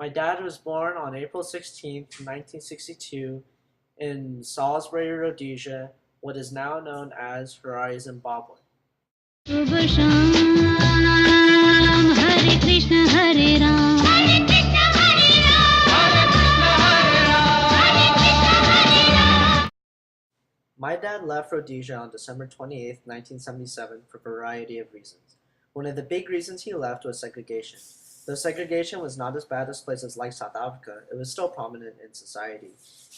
My dad was born on April 16th, 1962 in Salisbury, Rhodesia, what is now known as Harare, Zimbabwe. Shubh Sham, Hare Krishna, Hare Ram. Hare Krishna, Hare Ram. Hare Krishna, Hare Ram. Hare Krishna, Hare Ram. My dad left Rhodesia on December 28, 1977 for a variety of reasons. One of the big reasons he left was segregation. Though segregation was not as bad as places like South Africa, it was still prominent in society.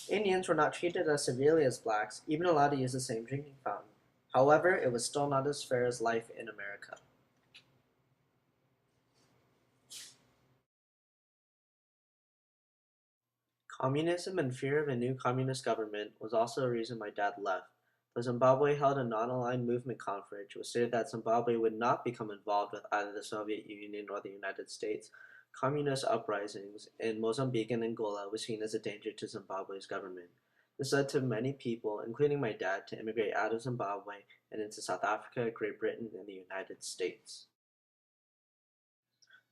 Indians were not treated as severely as blacks, even allowed to use the same drinking fountain. However, it was still not as fair as life in America. Communism and fear of a new communist government was also a reason my dad left. Though Zimbabwe held a non-aligned movement conference, it was stated that Zimbabwe would not become involved with either the Soviet Union or the United States. Communist uprisings in Mozambique and Angola were seen as a danger to Zimbabwe's government. This led to many people, including my dad, to immigrate out of Zimbabwe and into South Africa, Great Britain, and the United States.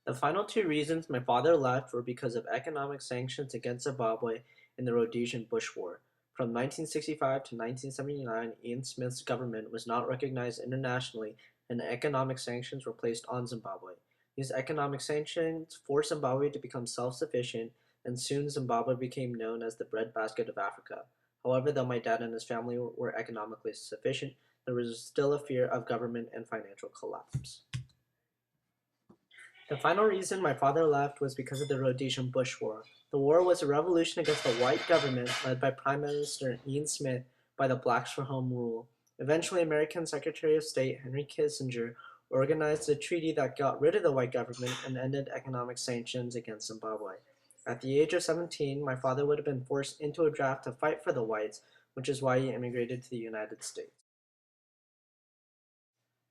The final two reasons my father left were because of economic sanctions against Zimbabwe in the Rhodesian Bush War. From 1965 to 1979, Ian Smith's government was not recognized internationally, and economic sanctions were placed on Zimbabwe. These economic sanctions forced Zimbabwe to become self-sufficient, and soon Zimbabwe became known as the breadbasket of Africa. However, though my dad and his family were economically sufficient, there was still a fear of government and financial collapse. The final reason my father left was because of the Rhodesian Bush War. The war was a revolution against the white government led by Prime Minister Ian Smith by the Blacks for Home Rule. Eventually, American Secretary of State Henry Kissinger organized a treaty that got rid of the white government and ended economic sanctions against Zimbabwe. At the age of 17, my father would have been forced into a draft to fight for the whites, which is why he immigrated to the United States.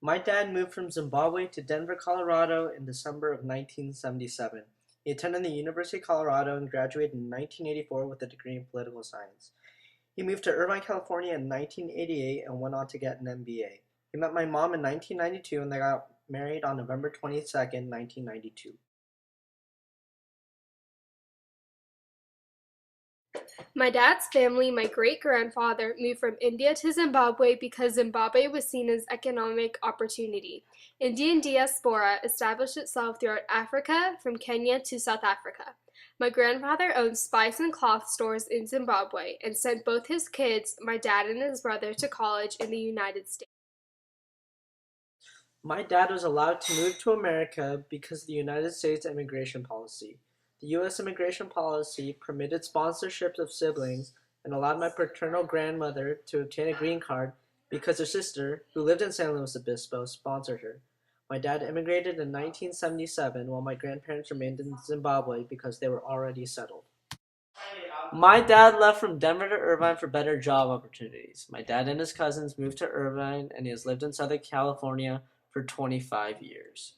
My dad moved from Zimbabwe to Denver, Colorado in December of 1977. He attended the University of Colorado and graduated in 1984 with a degree in political science. He moved to Irvine, California in 1988 and went on to get an MBA. He met my mom in 1992 and they got married on November 22nd, 1992. My dad's family, my great-grandfather, moved from India to Zimbabwe because Zimbabwe was seen as economic opportunity. Indian diaspora established itself throughout Africa, from Kenya to South Africa. My grandfather owned spice and cloth stores in Zimbabwe and sent both his kids, my dad and his brother, to college in the United States. My dad was allowed to move to America because of the United States immigration policy. The U.S. immigration policy permitted sponsorships of siblings and allowed my paternal grandmother to obtain a green card because her sister, who lived in San Luis Obispo, sponsored her. My dad immigrated in 1977 while my grandparents remained in Zimbabwe because they were already settled. My dad left from Denver to Irvine for better job opportunities. My dad and his cousins moved to Irvine and he has lived in Southern California for 25 years.